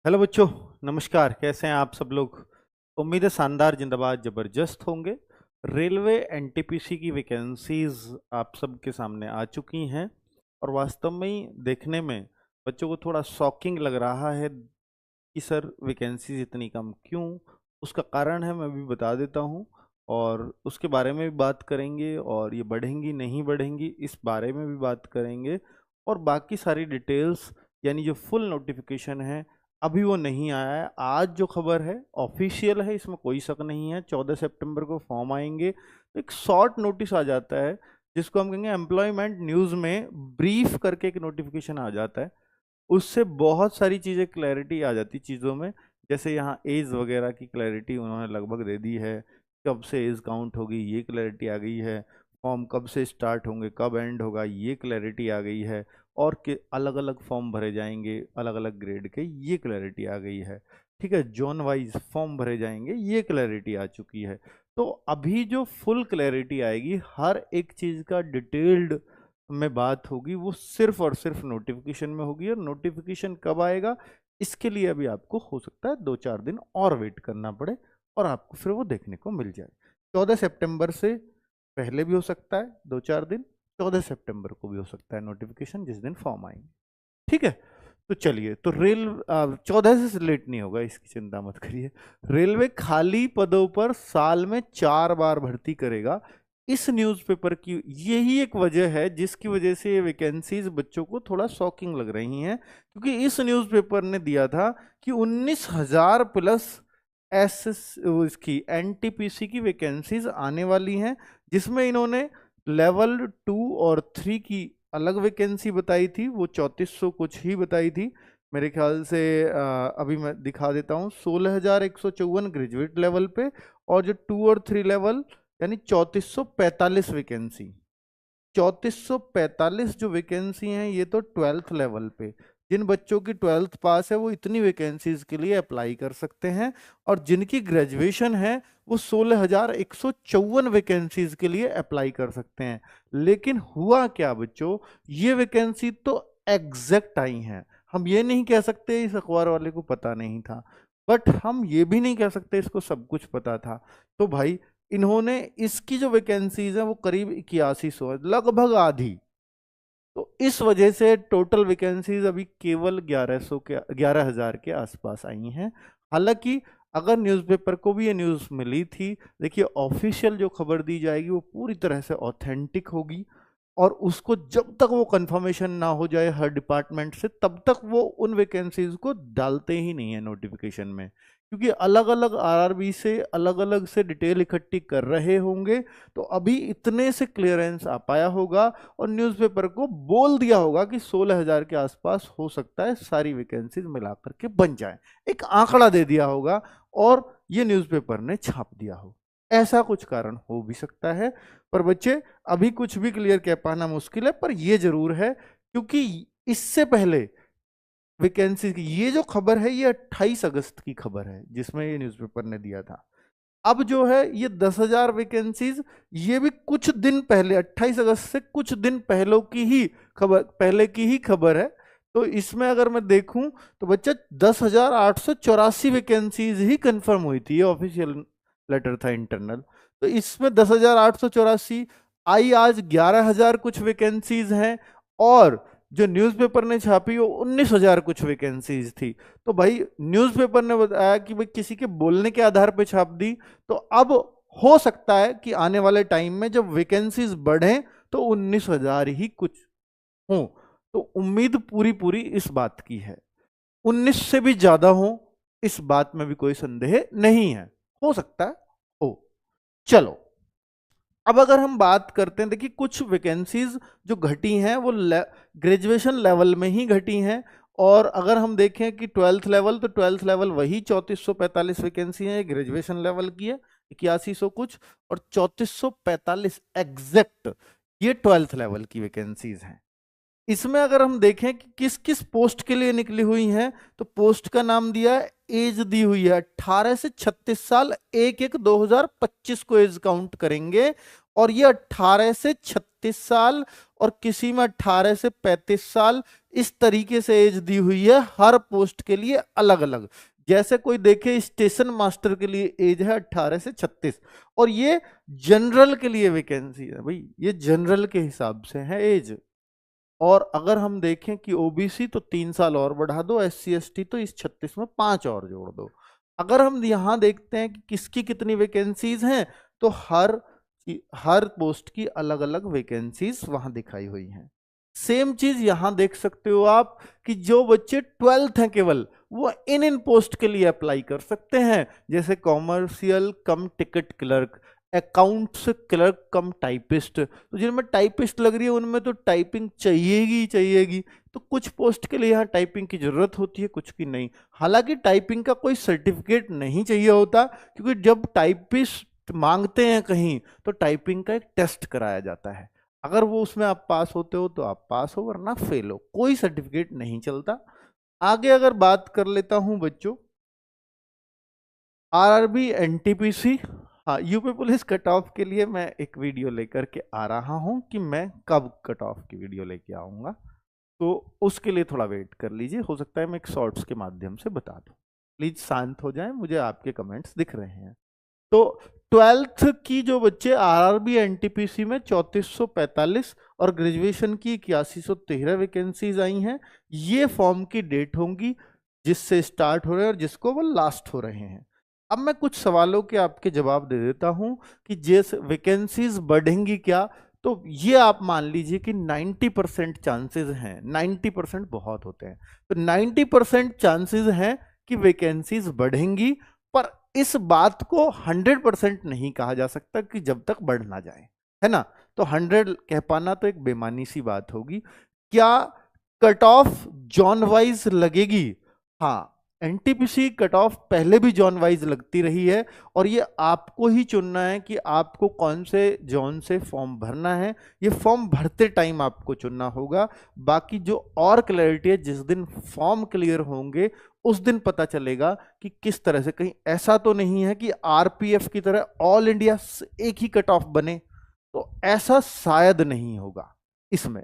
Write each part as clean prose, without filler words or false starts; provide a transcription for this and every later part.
Hello बच्चों, नमस्कार। कैसे हैं आप सब लोग? उम्मीद है शानदार, जिंदाबाद, जबरदस्त होंगे। रेलवे एनटीपीसी की वैकेंसीज आप सबके सामने आ चुकी हैं और वास्तव में ही देखने में बच्चों को थोड़ा शॉकिंग लग रहा है कि सर वैकेंसीज इतनी कम क्यों। उसका कारण है, मैं भी बता देता हूँ और उसके बारे में भी बात करेंगे और ये बढ़ेंगी नहीं बढ़ेंगी इस बारे में भी बात करेंगे और बाकी सारी डिटेल्स, यानी जो फुल नोटिफिकेशन है अभी वो नहीं आया है। आज जो खबर है ऑफिशियल है, इसमें कोई शक नहीं है। 14 सितंबर को फॉर्म आएंगे तो एक शॉर्ट नोटिस आ जाता है जिसको हम कहेंगे एम्प्लॉयमेंट न्यूज़ में ब्रीफ करके एक नोटिफिकेशन आ जाता है। उससे बहुत सारी चीज़ें क्लैरिटी आ जाती चीज़ों में। जैसे यहाँ एज वगैरह की क्लैरिटी उन्होंने लगभग दे दी है, कब से एज काउंट होगी ये क्लैरिटी आ गई है, फॉर्म कब से स्टार्ट होंगे कब एंड होगा ये क्लैरिटी आ गई है, और के अलग अलग फॉर्म भरे जाएंगे अलग अलग ग्रेड के ये क्लैरिटी आ गई है। ठीक है, जोन वाइज फॉर्म भरे जाएंगे ये क्लैरिटी आ चुकी है। तो अभी जो फुल क्लैरिटी आएगी हर एक चीज़ का डिटेल्ड में बात होगी, वो सिर्फ और सिर्फ नोटिफिकेशन में होगी। और नोटिफिकेशन कब आएगा इसके लिए अभी आपको हो सकता है 2-4 दिन और वेट करना पड़े और आपको फिर वो देखने को मिल जाए। 14 सितंबर से पहले भी हो सकता है 2-4 दिन, 14 सितंबर को भी हो सकता है नोटिफिकेशन जिस दिन फॉर्म आएंगे। ठीक है, तो चलिए, तो 14 से लेट नहीं होगा, इसकी चिंता मत करिए। रेलवे खाली पदों पर साल में 4 बार भर्ती करेगा। इस न्यूज़पेपर की यही एक वजह है जिसकी वजह से ये वैकेंसीज बच्चों को थोड़ा शॉकिंग लग रही हैं, क्योंकि इस न्यूज़पेपर ने दिया था कि 19,000 प्लस इसकी एनटीपीसी की वैकेंसीज आने वाली हैं, जिसमें इन्होंने लेवल 2 और 3 की अलग वैकेंसी बताई थी, वो 3400 कुछ ही बताई थी मेरे ख्याल से। अभी मैं दिखा देता हूँ, 16,154 ग्रेजुएट लेवल पे, और जो 2 और 3 लेवल यानी 3445 वैकेंसी। 3445 जो वैकेंसी हैं ये तो 12th लेवल पे, जिन बच्चों की 12th पास है वो इतनी वैकेंसीज के लिए अप्लाई कर सकते हैं, और जिनकी ग्रेजुएशन है वो 16,154 वैकेंसीज के लिए अप्लाई कर सकते हैं। लेकिन हुआ क्या बच्चों, ये वैकेंसी तो एग्जैक्ट आई हैं। हम ये नहीं कह सकते इस अखबार वाले को पता नहीं था, बट हम ये भी नहीं कह सकते इसको सब कुछ पता था। तो भाई इन्होंने इसकी जो वैकेंसीज है वो करीब 8100 है, लगभग आधी। तो इस वजह से टोटल वैकेंसीज अभी केवल 11,000 के आसपास आई हैं। हालांकि अगर न्यूज़पेपर को भी ये न्यूज़ मिली थी, देखिए ऑफिशियल जो खबर दी जाएगी वो पूरी तरह से ऑथेंटिक होगी, और उसको जब तक वो कंफर्मेशन ना हो जाए हर डिपार्टमेंट से तब तक वो उन वैकेंसीज को डालते ही नहीं है नोटिफिकेशन में, क्योंकि अलग अलग आरआरबी से अलग अलग से डिटेल इकट्ठी कर रहे होंगे। तो अभी इतने से क्लियरेंस आ पाया होगा और न्यूज़पेपर को बोल दिया होगा कि 16,000 के आसपास हो सकता है सारी वैकेंसीज मिलाकर के बन जाए, एक आंकड़ा दे दिया होगा और ये न्यूज़पेपर ने छाप दिया हो। ऐसा कुछ कारण हो भी सकता है, पर बच्चे अभी कुछ भी क्लियर कह पाना मुश्किल है। पर यह जरूर है, क्योंकि इससे पहले वैकेंसी की ये जो खबर है ये 28 अगस्त की खबर है जिसमें ये न्यूज़पेपर ने दिया था। अब जो है ये 10,000 वैकेंसीज, ये भी कुछ दिन पहले 28 अगस्त से कुछ दिन पहले की ही खबर है। तो इसमें अगर मैं देखूं तो बच्चा 10,884 वैकेंसीज ही कंफर्म हुई थी, ये ऑफिशियल लेटर था इंटरनल। तो इसमें 10,884 आई, आज 11,000 कुछ वैकेंसीज हैं, और जो न्यूज़पेपर ने छापी वो 19,000 कुछ वैकेंसीज थी। तो भाई न्यूज़पेपर ने बताया कि भाई किसी के बोलने के आधार पे छाप दी, तो अब हो सकता है कि आने वाले टाइम में जब वैकेंसीज बढ़े तो 19,000 ही कुछ हो। तो उम्मीद पूरी पूरी इस बात की है, 19 से भी ज्यादा हो इस बात में भी कोई संदेह नहीं है, हो सकता है हो। चलो, अब अगर हम बात करते हैं, देखिए कुछ वैकेंसीज जो घटी हैं वो ग्रेजुएशन लेवल में ही घटी हैं। और अगर हम देखें कि 12th लेवल, तो 12th लेवल वही 3445 वैकेंसी है, ग्रेजुएशन लेवल की है 8100 कुछ, और 3445 एग्जैक्ट ये 12th लेवल की वैकेंसीज हैं। इसमें अगर हम देखें कि किस किस पोस्ट के लिए निकली हुई हैं, तो पोस्ट का नाम दिया है, एज दी हुई है 18 से 36 साल, 1/1/2025 को एज काउंट करेंगे, और ये 18 से 36 साल और किसी में 18 से 35 साल, इस तरीके से एज दी हुई है हर पोस्ट के लिए अलग अलग। जैसे कोई देखे स्टेशन मास्टर के लिए एज है 18 से 36, और ये जनरल के लिए वैकेंसी है भाई, ये जनरल के हिसाब से है एज। और अगर हम देखें कि ओबीसी तो 3 साल और बढ़ा दो, एससी एसटी तो इस 36 में 5 और जोड़ दो। अगर हम यहां देखते हैं कि किसकी कितनी वैकेंसीज हैं, तो हर पोस्ट की अलग अलग वैकेंसीज वहां दिखाई हुई हैं। सेम चीज यहां देख सकते हो आप कि जो बच्चे 12th हैं केवल, वो इन पोस्ट के लिए अप्लाई कर सकते हैं, जैसे कॉमर्शियल कम टिकट क्लर्क, अकाउंट्स क्लर्क कम टाइपिस्ट। तो जिनमें टाइपिस्ट लग रही है उनमें तो टाइपिंग चाहिएगी ही चाहिएगी। तो कुछ पोस्ट के लिए यहाँ टाइपिंग की जरूरत होती है, कुछ की नहीं। हालांकि टाइपिंग का कोई सर्टिफिकेट नहीं चाहिए होता, क्योंकि जब टाइपिस्ट मांगते हैं कहीं तो टाइपिंग का एक टेस्ट कराया जाता है। अगर वो उसमें आप पास होते हो तो आप पास हो, वरना फेल हो, कोई सर्टिफिकेट नहीं चलता। आगे अगर बात कर लेता हूं बच्चों, आरआरबी एनटीपीसी। हाँ, यूपी पुलिस कट ऑफ के लिए मैं एक वीडियो लेकर के आ रहा हूं कि मैं कब कट ऑफ की वीडियो लेके आऊंगा, तो उसके लिए थोड़ा वेट कर लीजिए। हो सकता है मैं एक शॉर्ट्स के माध्यम से बता दूं। प्लीज शांत हो जाएं, मुझे आपके कमेंट्स दिख रहे हैं। तो 12th की जो बच्चे आरआरबी एनटीपीसी में 3445 और ग्रेजुएशन की 8113 वैकेंसीज आई हैं, ये फॉर्म की डेट होंगी जिससे स्टार्ट हो रहे हैं और जिसको वो लास्ट हो रहे हैं। अब मैं कुछ सवालों के आपके जवाब दे देता हूं कि जैसे वैकेंसीज बढ़ेंगी क्या। तो ये आप मान लीजिए कि 90% चांसेस हैं, 90% बहुत होते हैं, तो 90% चांसेस हैं कि वैकेंसीज बढ़ेंगी। पर इस बात को 100% नहीं कहा जा सकता कि जब तक बढ़ ना जाए, है ना। तो 100 कह पाना तो एक बेमानी सी बात होगी। क्या कट ऑफ जॉन वाइज लगेगी? हाँ, एनटीपीसी कट ऑफ पहले भी जॉन वाइज लगती रही है, और ये आपको ही चुनना है कि आपको कौन से जॉन से फॉर्म भरना है। ये फॉर्म भरते टाइम आपको चुनना होगा। बाकी जो और क्लैरिटी है, जिस दिन फॉर्म क्लियर होंगे उस दिन पता चलेगा कि किस तरह से, कहीं ऐसा तो नहीं है कि आरपीएफ की तरह ऑल इंडिया एक ही कट ऑफ बने, तो ऐसा शायद नहीं होगा। इसमें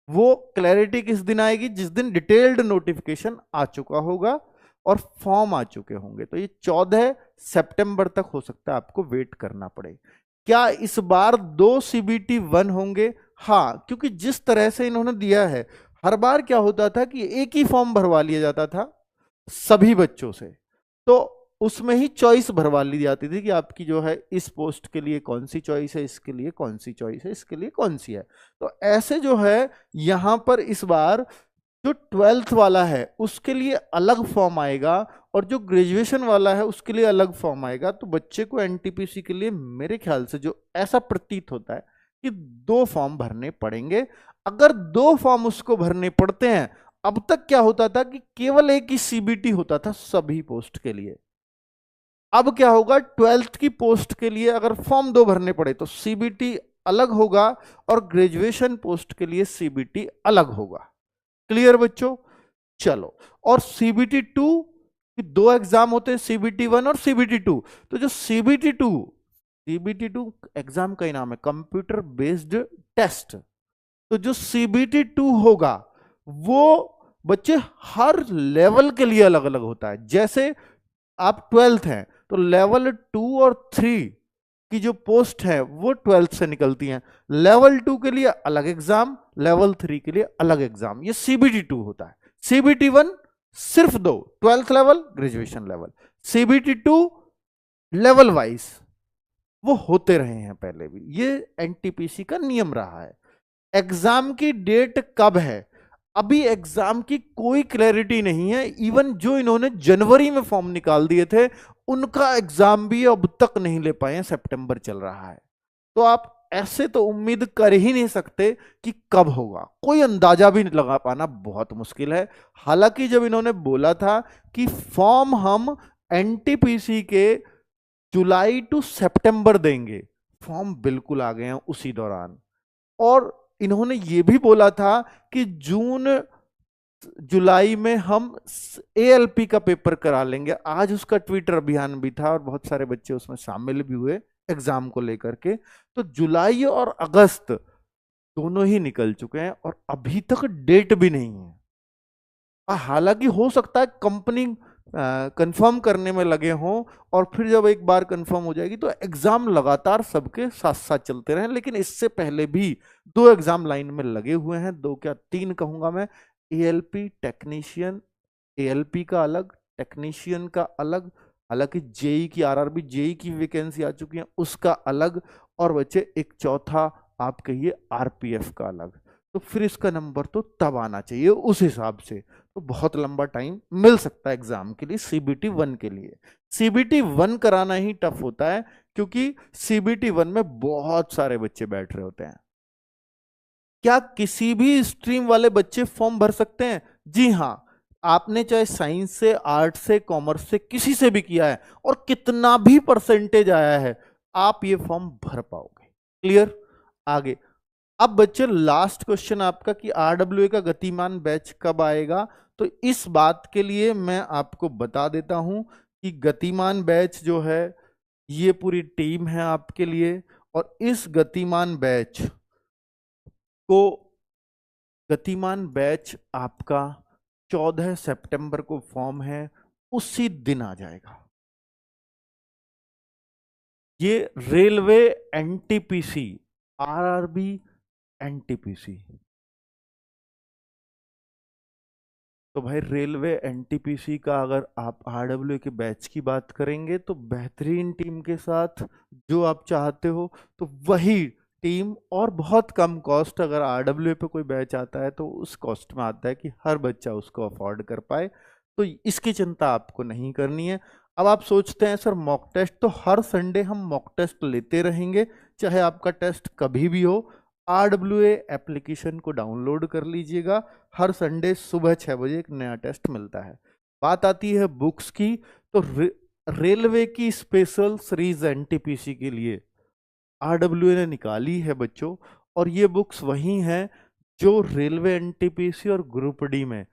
वो क्लैरिटी किस दिन आएगी? जिस दिन डिटेल्ड नोटिफिकेशन आ चुका होगा और फॉर्म आ चुके होंगे। तो ये 14 सितंबर तक हो सकता है आपको वेट करना पड़े। क्या इस बार 2 सीबीटी 1 होंगे? हाँ, क्योंकि जिस तरह से इन्होंने दिया है, हर बार क्या होता था कि एक ही फॉर्म भरवा लिया जाता था सभी बच्चों से, तो उसमें ही चॉइस भरवा ली जाती थी कि आपकी जो है इस पोस्ट के लिए कौन सी चॉइस है, इसके लिए कौन सी चॉइस है, इसके लिए कौन सी है। तो ऐसे जो है यहां पर इस बार जो 12th वाला है उसके लिए अलग फॉर्म आएगा, और जो ग्रेजुएशन वाला है उसके लिए अलग फॉर्म आएगा। तो बच्चे को एनटीपीसी के लिए मेरे ख्याल से जो ऐसा प्रतीत होता है कि 2 फॉर्म भरने पड़ेंगे। अगर 2 फॉर्म उसको भरने पड़ते हैं, अब तक क्या होता था कि केवल एक ही सीबीटी होता था सभी पोस्ट के लिए। अब क्या होगा, 12th की पोस्ट के लिए अगर फॉर्म 2 भरने पड़े तो सीबीटी अलग होगा, और ग्रेजुएशन पोस्ट के लिए सीबीटी अलग होगा। क्लियर बच्चों? चलो, और सीबीटी 2 की 2 एग्जाम होते हैं, सीबीटी 1 और सीबीटी 2। तो जो सीबीटी 2 एग्जाम का ही नाम है कंप्यूटर बेस्ड टेस्ट। तो जो सीबीटी 2 होगा वो बच्चे हर लेवल के लिए अलग अलग होता है। जैसे आप 12th हैं तो लेवल 2 और 3 की जो पोस्ट है वो 12th से निकलती हैं। लेवल 2 के लिए अलग एग्जाम, लेवल 3 के लिए अलग एग्जाम, ये सीबीटी 2 होता है। सीबीटी 1 सिर्फ 2, 12th level, graduation level. CBT 2 level wise वो होते रहे हैं पहले भी, ये एनटीपीसी का नियम रहा है। एग्जाम की डेट कब है, अभी एग्जाम की कोई क्लैरिटी नहीं है। इवन जो इन्होंने जनवरी में फॉर्म निकाल दिए थे उनका एग्जाम भी अब तक नहीं ले पाए हैं, सितंबर चल रहा है। तो आप ऐसे तो उम्मीद कर ही नहीं सकते कि कब होगा, कोई अंदाजा भी लगा पाना बहुत मुश्किल है। हालांकि जब इन्होंने बोला था कि फॉर्म हम एनटीपीसी के जुलाई टू सितंबर देंगे, फॉर्म बिल्कुल आ गए हैं उसी दौरान। और इन्होंने ये भी बोला था कि जून जुलाई में हम एएलपी का पेपर करा लेंगे। आज उसका ट्विटर अभियान भी था और बहुत सारे बच्चे उसमें शामिल भी हुए एग्जाम को लेकर के। तो जुलाई और अगस्त दोनों ही निकल चुके हैं और अभी तक डेट भी नहीं है। हालांकि हो सकता है कंपनी कंफर्म करने में लगे हों, और फिर जब एक बार कंफर्म हो जाएगी तो एग्जाम लगातार सबके साथ साथ चलते रहें। लेकिन इससे पहले भी दो एग्जाम लाइन में लगे हुए हैं, दो क्या तीन कहूंगा मैं। एएलपी टेक्नीशियन, एएलपी का अलग, टेक्नीशियन का अलग। हालांकि जेई की, आरआरबी जेई की वैकेंसी आ चुकी है, उसका अलग। और बच्चे एक चौथा आप कहिए आरपीएफ का अलग। तो फिर इसका नंबर तो तब आना चाहिए उस हिसाब से। तो बहुत लंबा टाइम मिल सकता है एग्जाम के लिए, सीबीटी वन के लिए। सीबीटी वन कराना ही टफ होता है, क्योंकि सीबीटी वन में बहुत सारे बच्चे बैठ रहे होते हैं। क्या किसी भी स्ट्रीम वाले बच्चे फॉर्म भर सकते हैं? जी हाँ। आपने चाहे साइंस से, आर्ट से, कॉमर्स से, किसी से भी किया है, और कितना भी परसेंटेज आया है, आप ये फॉर्म भर पाओगे। क्लियर? आगे अब बच्चे लास्ट क्वेश्चन आपका कि आरडब्ल्यूए का गतिमान बैच कब आएगा। तो इस बात के लिए मैं आपको बता देता हूं कि गतिमान बैच जो है, ये पूरी टीम है आपके लिए। और इस गतिमान बैच को, गतिमान बैच आपका 14 सितंबर को फॉर्म है, उसी दिन आ जाएगा। ये रेलवे एनटीपीसी, आरआरबी एनटीपीसी। तो भाई रेलवे एनटीपीसी का अगर आप आरडब्ल्यू के बैच की बात करेंगे तो बेहतरीन टीम के साथ जो आप चाहते हो, तो वही टीम और बहुत कम कॉस्ट। अगर आरडब्ल्यू पे कोई बैच आता है तो उस कॉस्ट में आता है कि हर बच्चा उसको अफोर्ड कर पाए। तो इसकी चिंता आपको नहीं करनी है। अब आप सोचते हैं सर मॉक टेस्ट, तो हर संडे हम मॉक टेस्ट लेते रहेंगे, चाहे आपका टेस्ट कभी भी हो। आरडब्ल्यूए एप्लीकेशन को डाउनलोड कर लीजिएगा, हर संडे सुबह 6 बजे एक नया टेस्ट मिलता है। बात आती है बुक्स की, तो रेलवे की स्पेशल सीरीज एनटीपीसी के लिए आरडब्ल्यूए ने निकाली है बच्चों। और ये बुक्स वही हैं जो रेलवे एनटीपीसी और ग्रुप डी में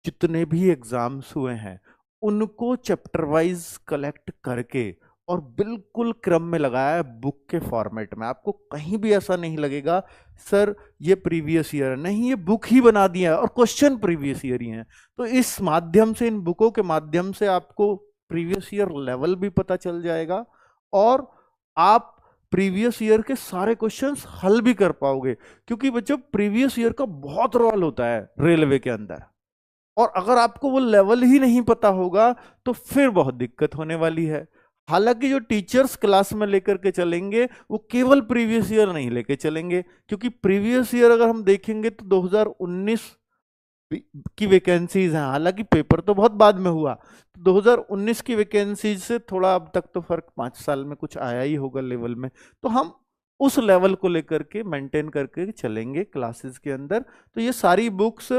जितने भी एग्जाम्स हुए हैं उनको चैप्टर वाइज कलेक्ट करके और बिल्कुल क्रम में लगाया है बुक के फॉर्मेट में। आपको कहीं भी ऐसा नहीं लगेगा सर ये प्रीवियस ईयर नहीं, ये बुक ही बना दिया है और क्वेश्चन प्रीवियस ईयर ही हैं। तो इस माध्यम से, इन बुकों के माध्यम से आपको प्रीवियस ईयर लेवल भी पता चल जाएगा, और आप प्रीवियस ईयर के सारे क्वेश्चंस हल भी कर पाओगे। क्योंकि बच्चों प्रीवियस ईयर का बहुत रोल होता है रेलवे के अंदर, और अगर आपको वो लेवल ही नहीं पता होगा तो फिर बहुत दिक्कत होने वाली है। हालांकि जो टीचर्स क्लास में लेकर के चलेंगे वो केवल प्रीवियस ईयर नहीं लेके चलेंगे, क्योंकि प्रीवियस ईयर अगर हम देखेंगे तो 2019 की वैकेंसीज हैं। हालांकि पेपर तो बहुत बाद में हुआ, 2019 की वैकेंसीज से थोड़ा अब तक तो फर्क 5 साल में कुछ आया ही होगा लेवल में। तो हम उस लेवल को लेकर के मेंटेन करके चलेंगे क्लासेस के अंदर। तो ये सारी बुक्स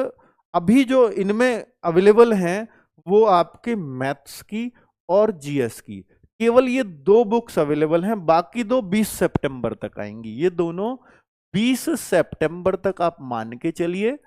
अभी जो इनमें अवेलेबल हैं वो आपके मैथ्स की और जीएस की, केवल ये दो बुक्स अवेलेबल हैं। बाकी दो 20 सितंबर तक आएंगी। ये दोनों 20 सितंबर तक आप मान के चलिए।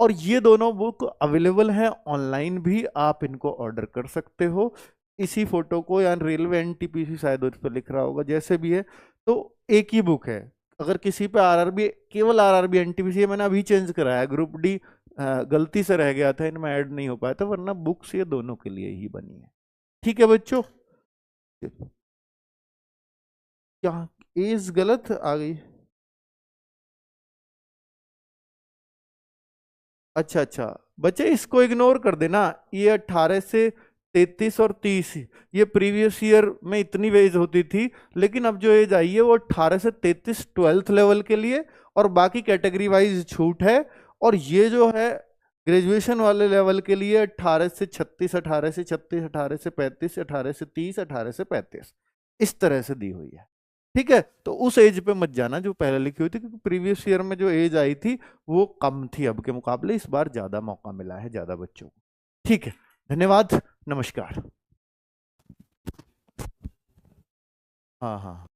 और ये दोनों बुक अवेलेबल हैं ऑनलाइन भी, आप इनको ऑर्डर कर सकते हो। इसी फोटो को, या रेलवे एनटीपीसी शायद उस पर लिख रहा होगा, जैसे भी है, तो एक ही बुक है। अगर किसी पे आरआरबी, केवल आरआरबी एनटीपीसी है, मैंने अभी चेंज कराया, ग्रुप डी गलती से रह गया था, इनमें ऐड नहीं हो पाया था, वरना बुक्स ये दोनों के लिए ही बनी है। ठीक है बच्चों? क्या एज गलत आ गई? अच्छा अच्छा, बच्चे इसको इग्नोर कर देना। ये 18 से 33 और 30, ये प्रीवियस ईयर में इतनी एज होती थी। लेकिन अब जो एज आई है वो 18 से 33 ट्वेल्थ लेवल के लिए, और बाकी कैटेगरी वाइज छूट है। और ये जो है ग्रेजुएशन वाले लेवल के लिए 18 से 36, 18 से 36, 18 से 35, 18 से 30, 18 से 35, इस तरह से दी हुई है। ठीक है? तो उस एज पे मत जाना जो पहले लिखी हुई थी, क्योंकि प्रीवियस ईयर में जो एज आई थी वो कम थी अब के मुकाबले। इस बार ज्यादा मौका मिला है ज्यादा बच्चों को। ठीक है, धन्यवाद, नमस्कार। हाँ हाँ।